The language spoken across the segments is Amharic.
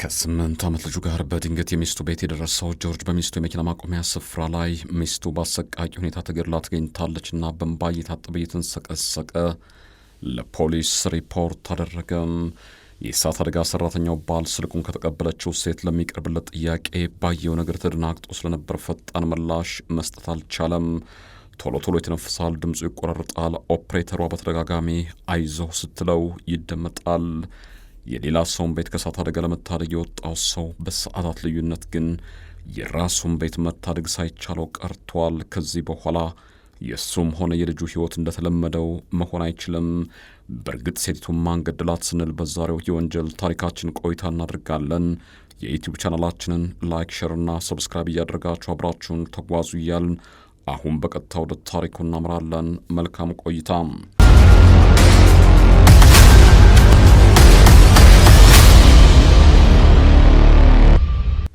ከ8 ዓመት ልጁ ጋር በድንገት የሚስቱ ቤት የደረሰው ጆርጅ በሚስቱ የመኪና ማቆሚያ ስፍራ ላይ ሚስቱ በአሰቃቂ ሁኔታ ተገድላ ተገኝታለችና በእንባ እየታጠበ እየተንሰቀሰቀ ለፖሊስ ሪፖርት አደረገ። የእሳት አደጋ ሰራተኛው ባል ስልኩን ከተቀበለችው ሴት ለሚቀርብለት ጥያቄ ባየው ነገር ተደናግጦ ስለነበር ፈጣን ምላሽ መስጠት አልቻለም። ቶሎ ቶሎ ይተነፍሳል፣ ድምፁ ይቆራርጣል። ኦፕሬተሯ በተደጋጋሚ አይዞህ ስትለው ይደመጣል። የሌላ ሰውን ቤት ከእሳት አደጋ ለመታደግ የወጣው ሰው በሰዓታት ልዩነት ግን የራሱን ቤት መታደግ ሳይቻለው ቀርቷል። ከዚህ በኋላ የእሱም ሆነ የልጁ ሕይወት እንደተለመደው መሆን አይችልም። በእርግጥ ሴቲቱን ማን ገደላት ስንል በዛሬው የወንጀል ታሪካችን ቆይታ እናደርጋለን። የዩቲዩብ ቻናላችንን ላይክ፣ ሼርና ሰብስክራይብ እያደረጋችሁ አብራችሁን ተጓዙ እያልን አሁን በቀጥታ ወደ ታሪኩ እናምራለን። መልካም ቆይታ።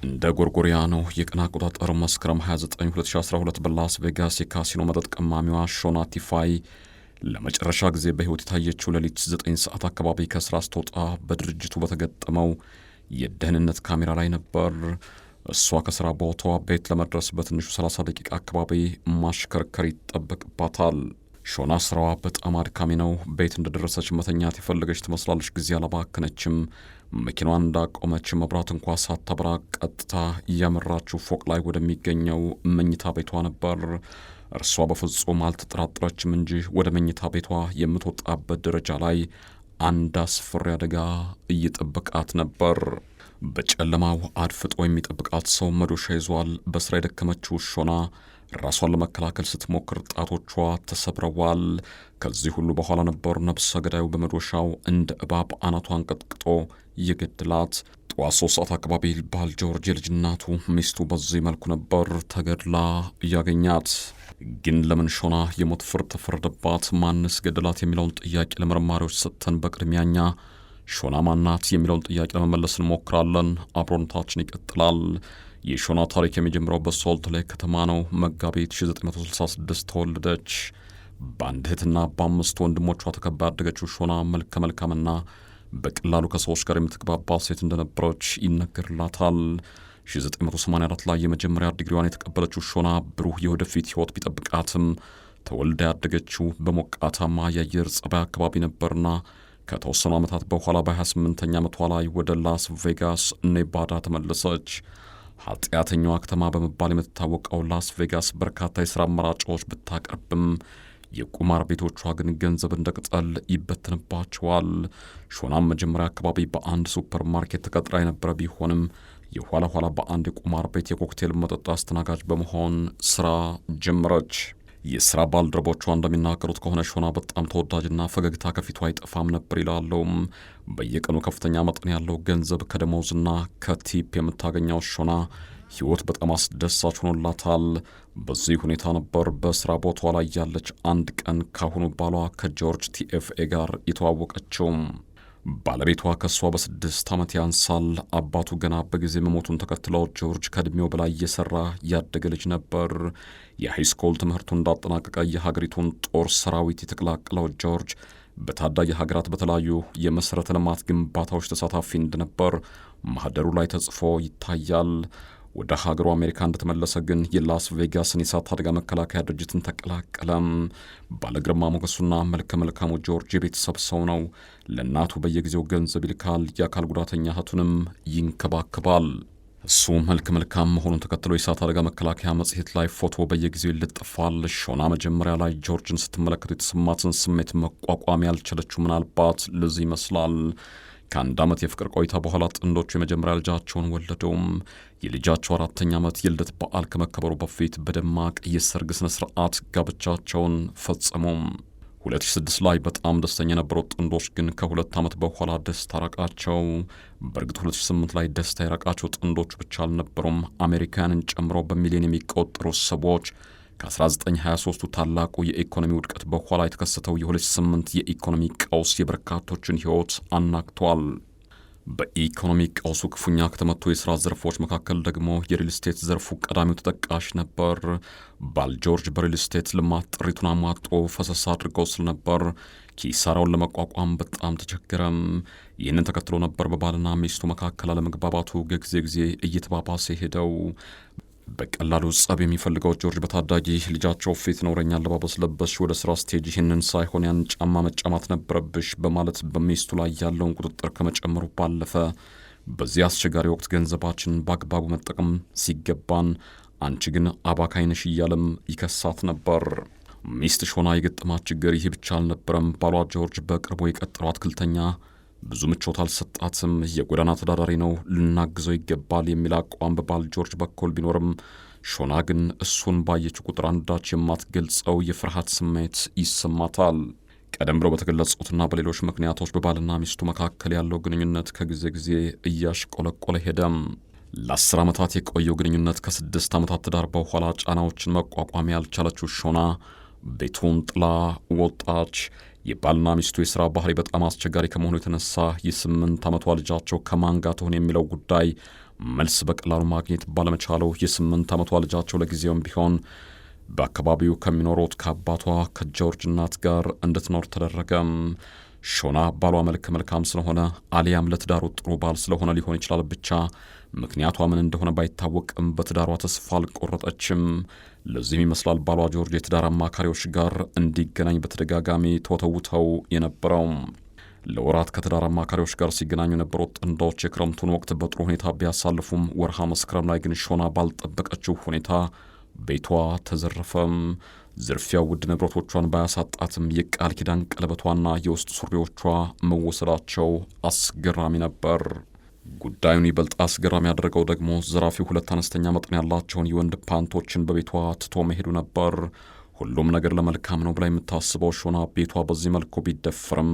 እንደ ጎርጎሪያኑ የቀን አቆጣጠር መስከረም 29 2012 በላስ ቬጋስ የካሲኖ መጠጥ ቀማሚዋ ሾና ቲፋይ ለመጨረሻ ጊዜ በሕይወት የታየችው ሌሊት 9 ሰዓት አካባቢ ከስራ ስትወጣ በድርጅቱ በተገጠመው የደህንነት ካሜራ ላይ ነበር። እሷ ከስራ ቦታዋ ቤት ለመድረስ በትንሹ 30 ደቂቃ አካባቢ ማሽከርከር ይጠበቅባታል። ሾና ስራዋ በጣም አድካሚ ነው። ቤት እንደደረሰች መተኛት የፈለገች ትመስላለች። ጊዜ አላባከነችም። መኪናዋን እንዳቆመች መብራት እንኳ ሳታበራ ቀጥታ እያመራችው ፎቅ ላይ ወደሚገኘው መኝታ ቤቷ ነበር። እርሷ በፍጹም አልተጠራጠረችም እንጂ ወደ መኝታ ቤቷ የምትወጣበት ደረጃ ላይ አንድ አስፈሪ አደጋ እየጠበቃት ነበር። በጨለማው አድፍጦ የሚጠብቃት ሰው መዶሻ ይዟል። በስራ የደከመችው ሾና ራሷን ለመከላከል ስትሞክር ጣቶቿ ተሰብረዋል። ከዚህ ሁሉ በኋላ ነበር ነብሰ ገዳዩ በመዶሻው እንደ እባብ አናቷን ቀጥቅጦ የገደላት። ጠዋት 3 ሰዓት አካባቢ ባል ጆርጅ የልጅ እናቱ ሚስቱ በዚህ መልኩ ነበር ተገድላ እያገኛት። ግን ለምን ሾና የሞት ፍርድ ተፈረደባት? ማንስ ገደላት የሚለውን ጥያቄ ለመርማሪዎች ሰጥተን በቅድሚያኛ ሾና ማናት የሚለውን ጥያቄ ለመመለስ እንሞክራለን። አብሮነታችን ይቀጥላል። የሾና ታሪክ የሚጀምረው በሶልት ሌክ ከተማ ነው። መጋቢት 1966 ተወለደች። በአንድ እህትና በ5 ወንድሞቿ ተከባ ያደገችው ሾና መልከ መልካምና በቀላሉ ከሰዎች ጋር የምትግባባ ሴት እንደነበረች ይነገርላታል። 1984 ላይ የመጀመሪያ ዲግሪዋን የተቀበለችው ሾና ብሩህ የወደፊት ሕይወት ቢጠብቃትም ተወልዳ ያደገችው በሞቃታማ የአየር ጸባይ አካባቢ ነበርና ከተወሰኑ ዓመታት በኋላ በ28ኛ ዓመቷ ላይ ወደ ላስ ቬጋስ ኔቫዳ ተመለሰች። ኃጢአተኛዋ ከተማ በመባል የምትታወቀው ላስ ቬጋስ በርካታ የሥራ አማራጮች ብታቀርብም የቁማር ቤቶቿ ግን ገንዘብ እንደ ቅጠል ይበትንባቸዋል። ሾናም መጀመሪያ አካባቢ በአንድ ሱፐር ማርኬት ተቀጥራ የነበረ ቢሆንም የኋላ ኋላ በአንድ የቁማር ቤት የኮክቴል መጠጥ አስተናጋጅ በመሆን ሥራ ጀመረች። የሥራ ባልደረቦቿ እንደሚናገሩት ከሆነ ሾና በጣም ተወዳጅና ፈገግታ ከፊቷ አይጠፋም ነበር ይላሉም። በየቀኑ ከፍተኛ መጠን ያለው ገንዘብ ከደሞዝና ከቲፕ የምታገኘው ሾና ሕይወት በጣም አስደሳች ሆኖላታል። በዚህ ሁኔታ ነበር በሥራ ቦታዋ ላይ ያለች አንድ ቀን ካሁኑ ባሏ ከጆርጅ ቲኤፍኤ ጋር የተዋወቀችው። ባለቤቷ ከእሷ በ6 ዓመት ያንሳል። አባቱ ገና በጊዜ መሞቱን ተከትለው ጆርጅ ከዕድሜው በላይ እየሠራ ያደገ ልጅ ነበር። የሃይስኩል ትምህርቱን እንዳጠናቀቀ የሀገሪቱን ጦር ሰራዊት የተቀላቀለው ጆርጅ በታዳጊ ሀገራት በተለያዩ የመሠረተ ልማት ግንባታዎች ተሳታፊ እንደነበር ማኅደሩ ላይ ተጽፎ ይታያል። ወደ ሀገሩ አሜሪካ እንደተመለሰ ግን የላስ ቬጋስን የእሳት አደጋ መከላከያ ድርጅትን ተቀላቀለም። ባለግርማ ሞገሱና መልከ መልካሙ ጆርጅ የቤተሰብ ሰው ነው። ለእናቱ በየጊዜው ገንዘብ ይልካል። የአካል ጉዳተኛ እህቱንም ይንከባከባል። እሱ መልከ መልካም መሆኑን ተከትሎ የእሳት አደጋ መከላከያ መጽሔት ላይ ፎቶ በየጊዜው ይለጥፋል። ሾና መጀመሪያ ላይ ጆርጅን ስትመለከቱ የተሰማትን ስሜት መቋቋም ያልቻለችው ምናልባት ለዚህ ይመስላል። ከ1 ዓመት የፍቅር ቆይታ በኋላ ጥንዶቹ የመጀመሪያ ልጃቸውን ወለዱም። የልጃቸው 4ኛ ዓመት የልደት በዓል ከመከበሩ በፊት በደማቅ የሰርግ ሥነ ሥርዓት ጋብቻቸውን ፈጸሙም። 2006 ላይ በጣም ደስተኛ የነበሩት ጥንዶች ግን ከ2 ዓመት በኋላ ደስታ ራቃቸው። በእርግጥ 2008 ላይ ደስታ የራቃቸው ጥንዶቹ ብቻ አልነበሩም። አሜሪካንን ጨምሮ በሚሊዮን የሚቆጠሩ ሰዎች ከ1923ቱ ታላቁ የኢኮኖሚ ውድቀት በኋላ የተከሰተው የ2008 የኢኮኖሚ ቀውስ የበርካቶችን ሕይወት አናግቷል። በኢኮኖሚ ቀውሱ ክፉኛ ከተመቱ የሥራ ዘርፎች መካከል ደግሞ የሪል ስቴት ዘርፉ ቀዳሚው ተጠቃሽ ነበር። ባልጆርጅ በሪል ስቴት ልማት ጥሪቱን አሟጦ ፈሰስ አድርገው ስለነበር ኪሳራውን ለመቋቋም በጣም ተቸገረም። ይህንን ተከትሎ ነበር በባልና ሚስቱ መካከል አለመግባባቱ ከጊዜ ጊዜ እየተባባሰ ሄደው። በቀላሉ ጸብ የሚፈልገው ጆርጅ በታዳጊ ልጃቸው ፊት ነውረኛ አለባበስ ለበስሽ፣ ወደ ስራ ስቴጅ ይህንን ሳይሆን ያን ጫማ መጫማት ነበረብሽ በማለት በሚስቱ ላይ ያለውን ቁጥጥር ከመጨመሩ ባለፈ በዚህ አስቸጋሪ ወቅት ገንዘባችንን በአግባቡ መጠቀም ሲገባን አንቺ ግን አባካይ ነሽ እያለም ይከሳት ነበር። ሚስት ሾና የገጠማት ችግር ይህ ብቻ አልነበረም። ባሏ ጆርጅ በቅርቡ የቀጠረው አትክልተኛ ብዙ ምቾት አልሰጣትም። የጎዳና ተዳዳሪ ነው፣ ልናግዘው ይገባል የሚል አቋም በባል ጆርጅ በኩል ቢኖርም ሾና ግን እሱን ባየች ቁጥር አንዳች የማትገልጸው የፍርሃት ስሜት ይሰማታል። ቀደም ብሎ በተገለጹትና በሌሎች ምክንያቶች በባልና ሚስቱ መካከል ያለው ግንኙነት ከጊዜ ጊዜ እያሽቆለቆለ ሄደም። ለ10 ዓመታት የቆየው ግንኙነት ከ6 ዓመታት ትዳር በኋላ ጫናዎችን መቋቋም ያልቻለችው ሾና ቤቱን ጥላ ወጣች። የባልና ሚስቱ የሥራ ባህሪ በጣም አስቸጋሪ ከመሆኑ የተነሳ የ8 ዓመቷ ልጃቸው ከማን ጋር ትሆን የሚለው ጉዳይ መልስ በቀላሉ ማግኘት ባለመቻለው የ8 ዓመቷ ልጃቸው ለጊዜውም ቢሆን በአካባቢው ከሚኖሩት ከአባቷ ከጆርጅ እናት ጋር እንድትኖር ተደረገም። ሾና ባሏ መልካም ስለሆነ አሊያም ለትዳሩ ጥሩ ባል ስለሆነ ሊሆን ይችላል፣ ብቻ ምክንያቷ ምን እንደሆነ ባይታወቅም በትዳሯ ተስፋ አልቆረጠችም። ለዚህም ይመስላል ባሏ ጆርጅ የትዳር አማካሪዎች ጋር እንዲገናኝ በተደጋጋሚ ተወተውተው የነበረው። ለወራት ከትዳር አማካሪዎች ጋር ሲገናኙ የነበሩት ጥንዶች የክረምቱን ወቅት በጥሩ ሁኔታ ቢያሳልፉም ወርሃ መስከረም ላይ ግን ሾና ባልጠበቀችው ሁኔታ ቤቷ ተዘረፈም። ዝርፊያው ውድ ንብረቶቿን ባያሳጣትም የቃል ኪዳን ቀለበቷና የውስጥ ሱሪዎቿ መወሰዳቸው አስገራሚ ነበር። ጉዳዩን ይበልጥ አስገራሚ ያደረገው ደግሞ ዘራፊው 2 አነስተኛ መጠን ያላቸውን የወንድ ፓንቶችን በቤቷ ትቶ መሄዱ ነበር። ሁሉም ነገር ለመልካም ነው ብላ የምታስበው ሾና ቤቷ በዚህ መልኩ ቢደፈርም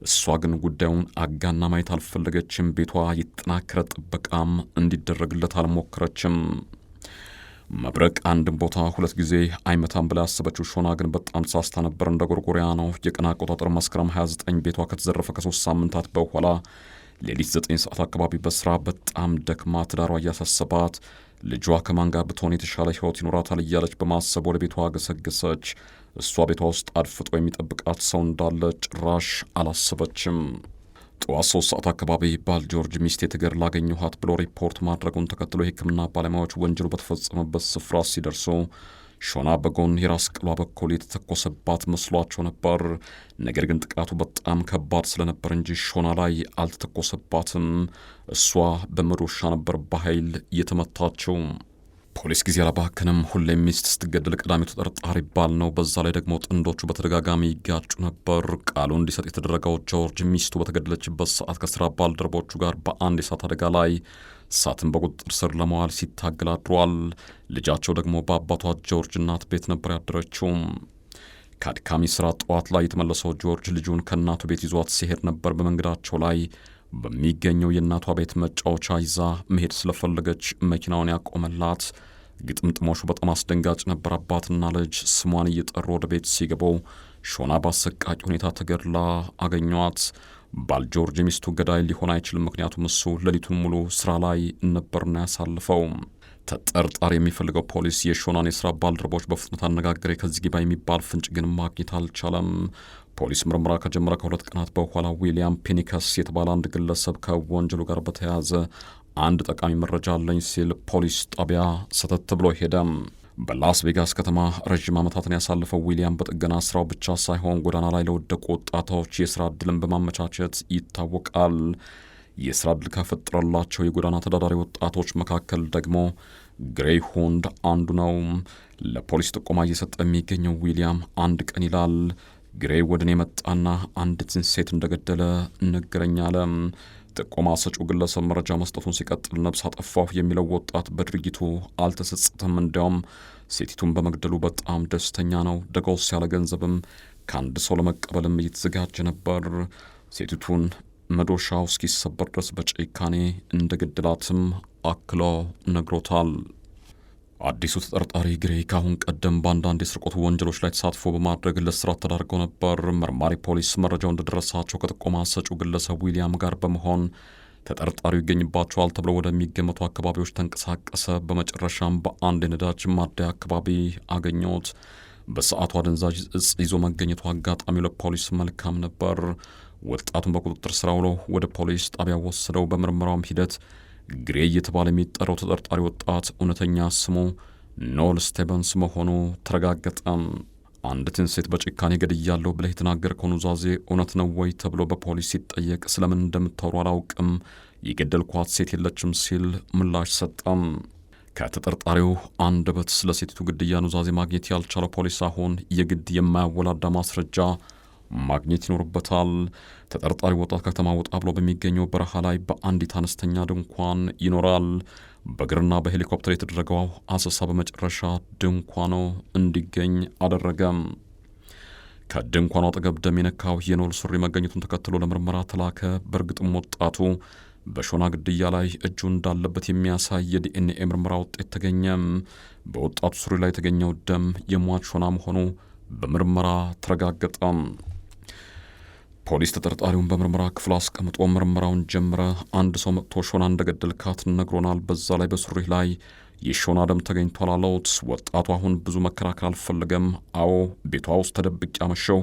እሷ ግን ጉዳዩን አጋና ማየት አልፈለገችም። ቤቷ የተጠናከረ ጥበቃም እንዲደረግለት አልሞከረችም። መብረቅ አንድም ቦታ 2 ጊዜ አይመታም ብላ ያሰበችው ሾና ግን በጣም ተሳስታ ነበር። እንደ ጎርጎሪያኖ የቀን አቆጣጠር መስከረም 29 ቤቷ ከተዘረፈ ከ3 ሳምንታት በኋላ ሌሊት 9 ሰዓት አካባቢ በስራ በጣም ደክማ ትዳሯ እያሳሰባት ልጇ ከማን ጋር ብትሆን የተሻለ ሕይወት ይኖራታል እያለች በማሰብ ወደ ቤቷ ገሰገሰች። እሷ ቤቷ ውስጥ አድፍጦ የሚጠብቃት ሰው እንዳለ ጭራሽ አላሰበችም። ጠዋት 3 ሰዓት አካባቢ ባል ጆርጅ ሚስቴ ተገድላ አገኘኋት ብሎ ሪፖርት ማድረጉን ተከትሎ የሕክምና ባለሙያዎች ወንጀሉ በተፈጸመበት ስፍራ ሲደርሱ ሾና በጎን የራስ ቅሏ በኩል የተተኮሰባት መስሏቸው ነበር። ነገር ግን ጥቃቱ በጣም ከባድ ስለነበር እንጂ ሾና ላይ አልተተኮሰባትም። እሷ በመዶሻ ነበር በኃይል እየተመታችው። ፖሊስ ጊዜ አላባከንም። ሁሌም ሚስት ስትገደል ቀዳሚው ተጠርጣሪ ባል ነው። በዛ ላይ ደግሞ ጥንዶቹ በተደጋጋሚ ይጋጩ ነበር። ቃሉ እንዲሰጥ የተደረገው ጆርጅ ሚስቱ በተገደለችበት ሰዓት ከስራ ባልደረቦቹ ጋር በአንድ የእሳት አደጋ ላይ እሳትን በቁጥጥር ስር ለመዋል ሲታገል አድሯል። ልጃቸው ደግሞ በአባቷ ጆርጅ እናት ቤት ነበር ያደረችው። ከአድካሚ ስራ ጠዋት ላይ የተመለሰው ጆርጅ ልጁን ከእናቱ ቤት ይዟት ሲሄድ ነበር በመንገዳቸው ላይ በሚገኘው የእናቷ ቤት መጫወቻ ይዛ መሄድ ስለፈለገች መኪናውን ያቆመላት። ግጥምጥሞሹ በጣም አስደንጋጭ ነበር። አባትና ልጅ ስሟን እየጠሩ ወደ ቤት ሲገቡ ሾና በአሰቃቂ ሁኔታ ተገድላ አገኟት። ባል ጆርጅ የሚስቱ ገዳይ ሊሆን አይችልም፣ ምክንያቱም እሱ ሌሊቱን ሙሉ ስራ ላይ ነበርና ያሳልፈው። ተጠርጣሪ የሚፈልገው ፖሊስ የሾናን የሥራ ባልደረቦች በፍጥነት አነጋገረ። ከዚህ ግባ የሚባል ፍንጭ ግን ማግኘት አልቻለም። ፖሊስ ምርመራ ከጀመረ ከ2 ቀናት በኋላ ዊሊያም ፔኒከስ የተባለ አንድ ግለሰብ ከወንጀሉ ጋር በተያያዘ አንድ ጠቃሚ መረጃ አለኝ ሲል ፖሊስ ጣቢያ ሰተት ብሎ ሄደም። በላስ ቬጋስ ከተማ ረዥም ዓመታትን ያሳለፈው ዊሊያም በጥገና ስራው ብቻ ሳይሆን ጎዳና ላይ ለወደቁ ወጣቶች የሥራ ዕድልን በማመቻቸት ይታወቃል። የሥራ ዕድል ከፈጠረላቸው የጎዳና ተዳዳሪ ወጣቶች መካከል ደግሞ ግሬይ ሁንድ አንዱ ነው። ለፖሊስ ጥቆማ እየሰጠ የሚገኘው ዊሊያም አንድ ቀን ይላል ግሬይ ወደ እኔ መጣና አንዲትን ሴት እንደገደለ ነገረኝ አለ። ጥቆማ ሰጪው ግለሰብ መረጃ መስጠቱን ሲቀጥል ነብስ አጠፋሁ የሚለው ወጣት በድርጊቱ አልተጸጸተም። እንዲያውም ሴቲቱን በመግደሉ በጣም ደስተኛ ነው። ደጎስ ያለ ገንዘብም ከአንድ ሰው ለመቀበልም እየተዘጋጀ ነበር። ሴቲቱን መዶሻው እስኪሰበር ድረስ በጭካኔ እንደገደላትም አክሎ ነግሮታል። አዲሱ ተጠርጣሪ ግሬይ ካሁን ቀደም በአንዳንድ የስርቆት ወንጀሎች ላይ ተሳትፎ በማድረግ ለእስራት ተዳርገው ነበር። መርማሪ ፖሊስ መረጃው እንደደረሳቸው ከጥቆማ ሰጪው ግለሰብ ዊሊያም ጋር በመሆን ተጠርጣሪው ይገኝባቸዋል ተብሎ ወደሚገመቱ አካባቢዎች ተንቀሳቀሰ። በመጨረሻም በአንድ የነዳጅ ማደያ አካባቢ አገኘሁት። በሰዓቱ አደንዛዥ እጽ ይዞ መገኘቱ አጋጣሚው ለፖሊስ መልካም ነበር። ወጣቱን በቁጥጥር ስር አውሎ ወደ ፖሊስ ጣቢያ ወሰደው። በምርመራውም ሂደት ግሬ እየተባለ የሚጠራው ተጠርጣሪ ወጣት እውነተኛ ስሙ ኖል ስቴቨንስ መሆኑ ተረጋገጠ። አንዲትን ሴት በጭካኔ ገድያለሁ ብለህ የተናገርከው ኑዛዜ እውነት ነው ወይ ተብሎ በፖሊስ ሲጠየቅ ስለምን እንደምታወሩ አላውቅም፣ የገደልኳት ሴት የለችም ሲል ምላሽ ሰጠም። ከተጠርጣሪው አንደበት ስለ ሴቲቱ ግድያ ኑዛዜ ማግኘት ያልቻለው ፖሊስ አሁን የግድ የማያወላዳ ማስረጃ ማግኘት ይኖርበታል። ተጠርጣሪ ወጣት ከተማ ወጣ ብሎ በሚገኘው በረሃ ላይ በአንዲት አነስተኛ ድንኳን ይኖራል። በእግርና በሄሊኮፕተር የተደረገው አሰሳ በመጨረሻ ድንኳኑ እንዲገኝ አደረገም። ከድንኳኑ አጠገብ ደም የነካው የኖል ሱሪ መገኘቱን ተከትሎ ለምርመራ ተላከ። በእርግጥም ወጣቱ በሾና ግድያ ላይ እጁ እንዳለበት የሚያሳይ የዲኤንኤ ምርመራ ውጤት ተገኘም። በወጣቱ ሱሪ ላይ የተገኘው ደም የሟች ሾና መሆኑ በምርመራ ተረጋገጠ። ፖሊስ ተጠርጣሪውን በምርመራ ክፍል አስቀምጦ ምርመራውን ጀመረ። አንድ ሰው መጥቶ ሾና እንደገደልካት ነግሮናል፣ በዛ ላይ በሱሪህ ላይ የሾና ደም ተገኝቷል አለውት። ወጣቱ አሁን ብዙ መከራከር አልፈለገም። አዎ ቤቷ ውስጥ ተደብቄ አመሸው፣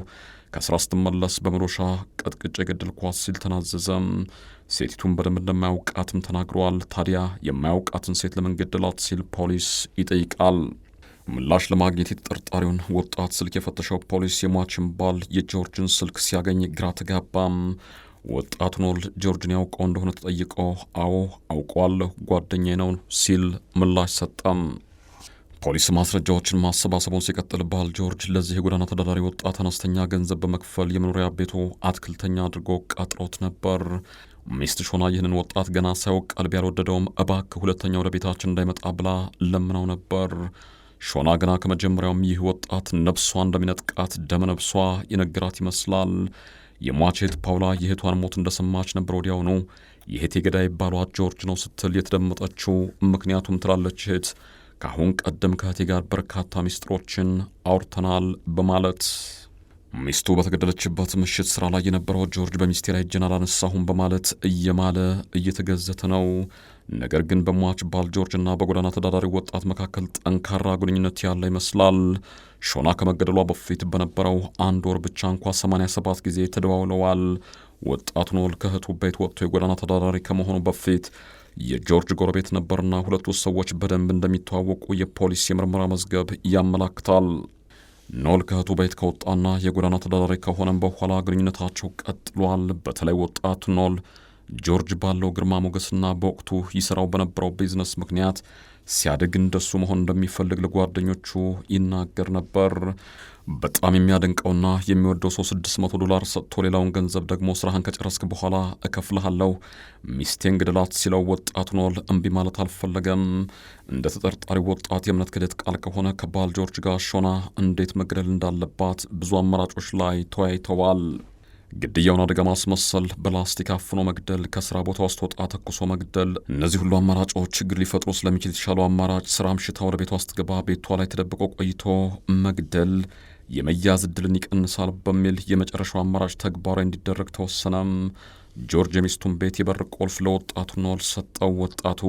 ከስራ ስትመለስ በመዶሻ ቀጥቅጬ የገደልኳት ሲል ተናዘዘም። ሴቲቱን በደንብ እንደማያውቃትም ተናግሯል። ታዲያ የማያውቃትን ሴት ለምን ገደላት ሲል ፖሊስ ይጠይቃል። ምላሽ ለማግኘት የተጠርጣሪውን ወጣት ስልክ የፈተሸው ፖሊስ የሟችን ባል የጆርጅን ስልክ ሲያገኝ ግራ ተጋባም። ወጣቱ ኖል ጆርጅን ያውቀው እንደሆነ ተጠይቆ አዎ አውቀዋለሁ፣ ጓደኛዬ ነው ሲል ምላሽ ሰጠም። ፖሊስ ማስረጃዎችን ማሰባሰቡን ሲቀጥል ባል ጆርጅ ለዚህ የጎዳና ተዳዳሪ ወጣት አነስተኛ ገንዘብ በመክፈል የመኖሪያ ቤቱ አትክልተኛ አድርጎ ቀጥሮት ነበር። ሚስት ሾና ይህንን ወጣት ገና ሳያውቅ ቀልብ ያልወደደውም እባክህ ሁለተኛ ወደ ቤታችን እንዳይመጣ ብላ ለምነው ነበር። ሾና ገና ከመጀመሪያውም ይህ ወጣት ነፍሷ እንደሚነጥቃት ደመነፍሷ የነገራት ይመስላል። የሟች እህት ፓውላ የእህቷን ሞት እንደሰማች ነበር ወዲያውኑ የእህቴ ገዳይ ባሏ ጆርጅ ነው ስትል የተደመጠችው። ምክንያቱም ትላለች እህት ከአሁን ቀደም ከእህቴ ጋር በርካታ ሚስጥሮችን አውርተናል በማለት ሚስቱ በተገደለችበት ምሽት ስራ ላይ የነበረው ጆርጅ በሚስቴ ላይ እጄን አላነሳሁም በማለት እየማለ እየተገዘተ ነው። ነገር ግን በሟች ባል ጆርጅና በጎዳና ተዳዳሪ ወጣት መካከል ጠንካራ ግንኙነት ያለ ይመስላል። ሾና ከመገደሏ በፊት በነበረው አንድ ወር ብቻ እንኳ 87 ጊዜ ተደዋውለዋል። ወጣቱ ኖል ከእህቱ ቤት ወጥቶ የጎዳና ተዳዳሪ ከመሆኑ በፊት የጆርጅ ጎረቤት ነበርና ሁለቱ ሰዎች በደንብ እንደሚተዋወቁ የፖሊስ የምርመራ መዝገብ ያመላክታል። ኖል ከእህቱ ቤት ከወጣና የጎዳና ተዳዳሪ ከሆነም በኋላ ግንኙነታቸው ቀጥሏል። በተለይ ወጣቱ ኖል ጆርጅ ባለው ግርማ ሞገስና በወቅቱ ይሰራው በነበረው ቢዝነስ ምክንያት ሲያድግ እንደሱ መሆን እንደሚፈልግ ለጓደኞቹ ይናገር ነበር። በጣም የሚያደንቀውና የሚወደው ሰው $600 ሰጥቶ ሌላውን ገንዘብ ደግሞ ስራህን ከጨረስክ በኋላ እከፍልሃለሁ ሚስቴን ግደላት ሲለው ወጣቱ ኖል እምቢ ማለት አልፈለገም። እንደ ተጠርጣሪ ወጣት የእምነት ክህደት ቃል ከሆነ ከባል ጆርጅ ጋር ሾና እንዴት መግደል እንዳለባት ብዙ አማራጮች ላይ ተወያይተዋል። ግድያውን አደጋ ማስመሰል፣ በላስቲክ አፍኖ መግደል፣ ከስራ ቦታ ውስጥ ወጣ ተኩሶ መግደል፣ እነዚህ ሁሉ አማራጮች ችግር ሊፈጥሩ ስለሚችል የተሻለው አማራጭ ስራ አምሽታ ወደ ቤቷ ስትገባ ቤቷ ላይ ተደብቆ ቆይቶ መግደል የመያዝ ዕድልን ይቀንሳል በሚል የመጨረሻው አማራጭ ተግባራዊ እንዲደረግ ተወሰነም። ጆርጅ የሚስቱን ቤት የበር ቁልፍ ለወጣቱ ኖል ሰጠው። ወጣቱ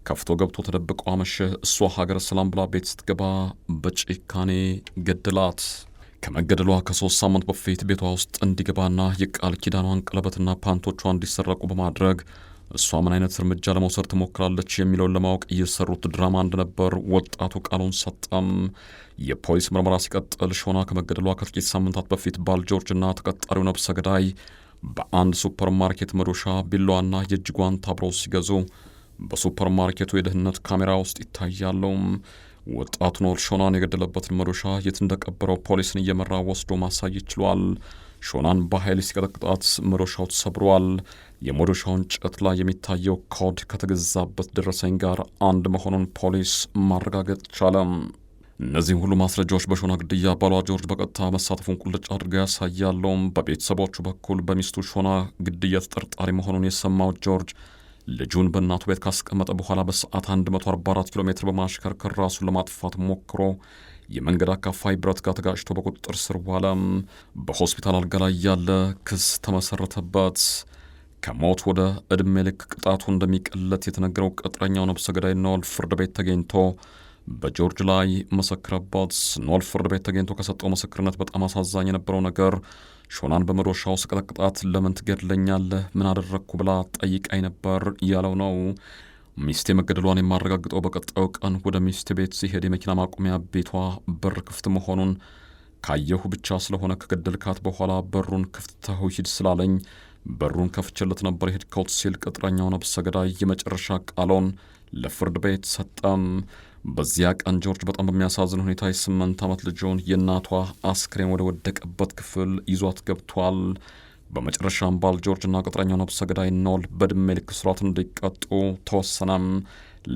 ከፍቶ ገብቶ ተደብቆ አመሸ። እሷ ሀገረ ሰላም ብላ ቤት ስትገባ በጭካኔ ገደላት። ከመገደሏ ከ3 ሳምንት በፊት ቤቷ ውስጥ እንዲገባና የቃል ኪዳኗን ቀለበትና ፓንቶቿ እንዲሰረቁ በማድረግ እሷ ምን አይነት እርምጃ ለመውሰድ ትሞክራለች የሚለውን ለማወቅ እየሰሩት ድራማ እንደነበር ወጣቱ ቃሉን ሰጠም። የፖሊስ ምርመራ ሲቀጥል ሾና ከመገደሏ ከጥቂት ሳምንታት በፊት ባል ጆርጅና ተቀጣሪው ነብሰ ገዳይ በአንድ ሱፐርማርኬት መዶሻ፣ ቢላዋና የእጅ ጓንት አብረው ሲገዙ በሱፐርማርኬቱ የደህንነት ካሜራ ውስጥ ይታያሉ። ወጣቱ ኖል ሾናን የገደለበትን መዶሻ የት እንደቀበረው ፖሊስን እየመራ ወስዶ ማሳየት ችሏል። ሾናን በኃይል ሲቀጠቅጣት መዶሻው ተሰብሯል። የመዶሻውን ጭት ላይ የሚታየው ኮድ ከተገዛበት ደረሰኝ ጋር አንድ መሆኑን ፖሊስ ማረጋገጥ ቻለ። እነዚህም ሁሉ ማስረጃዎች በሾና ግድያ ባሏ ጆርጅ በቀጥታ መሳተፉን ቁልጭ አድርገው ያሳያሉ። በቤተሰቦቹ በኩል በሚስቱ ሾና ግድያ ተጠርጣሪ መሆኑን የሰማው ጆርጅ ልጁን በእናቱ ቤት ካስቀመጠ በኋላ በሰዓት 144 ኪሎ ሜትር በማሽከርከር ራሱን ለማጥፋት ሞክሮ የመንገድ አካፋይ ብረት ጋር ተጋጭቶ በቁጥጥር ስር ዋለ። በሆስፒታል አልጋ ላይ ያለ ክስ ተመሰረተበት። ከሞት ወደ ዕድሜ ልክ ቅጣቱ እንደሚቀለት የተነገረው ቅጥረኛው ነብሰ ገዳይ ኖል ፍርድ ቤት ተገኝቶ በጆርጅ ላይ መሰከረበት። ኖል ፍርድ ቤት ተገኝቶ ከሰጠው ምስክርነት በጣም አሳዛኝ የነበረው ነገር ሾናን በመዶሻው ስቀጠቅጣት ለምን ትገድለኛለህ? ምን አደረግኩ ብላ ጠይቃኝ ነበር ያለው ነው። ሚስቴ መገደሏን የማረጋግጠው በቀጣዩ ቀን ወደ ሚስቴ ቤት ሲሄድ የመኪና ማቆሚያ ቤቷ በር ክፍት መሆኑን ካየሁ ብቻ ስለሆነ ከገደልካት በኋላ በሩን ክፍት ተው ሂድ ስላለኝ በሩን ከፍቼለት ነበር የሄድከው ሲል ቅጥረኛው ነብሰ ገዳይ የመጨረሻ ቃሉን ለፍርድ ቤት ሰጠም። በዚያ ቀን ጆርጅ በጣም በሚያሳዝን ሁኔታ የ8 ዓመት ልጁን የእናቷ አስክሬን ወደ ወደቀበት ክፍል ይዟት ገብቷል። በመጨረሻም ባል ጆርጅና ቅጥረኛው ነብሰ ገዳይ ኖል በዕድሜ ልክ እስራት እንዲቀጡ ተወሰነም።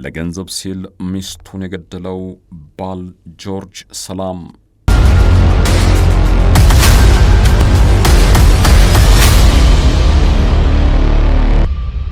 ለገንዘብ ሲል ሚስቱን የገደለው ባል ጆርጅ ሰላም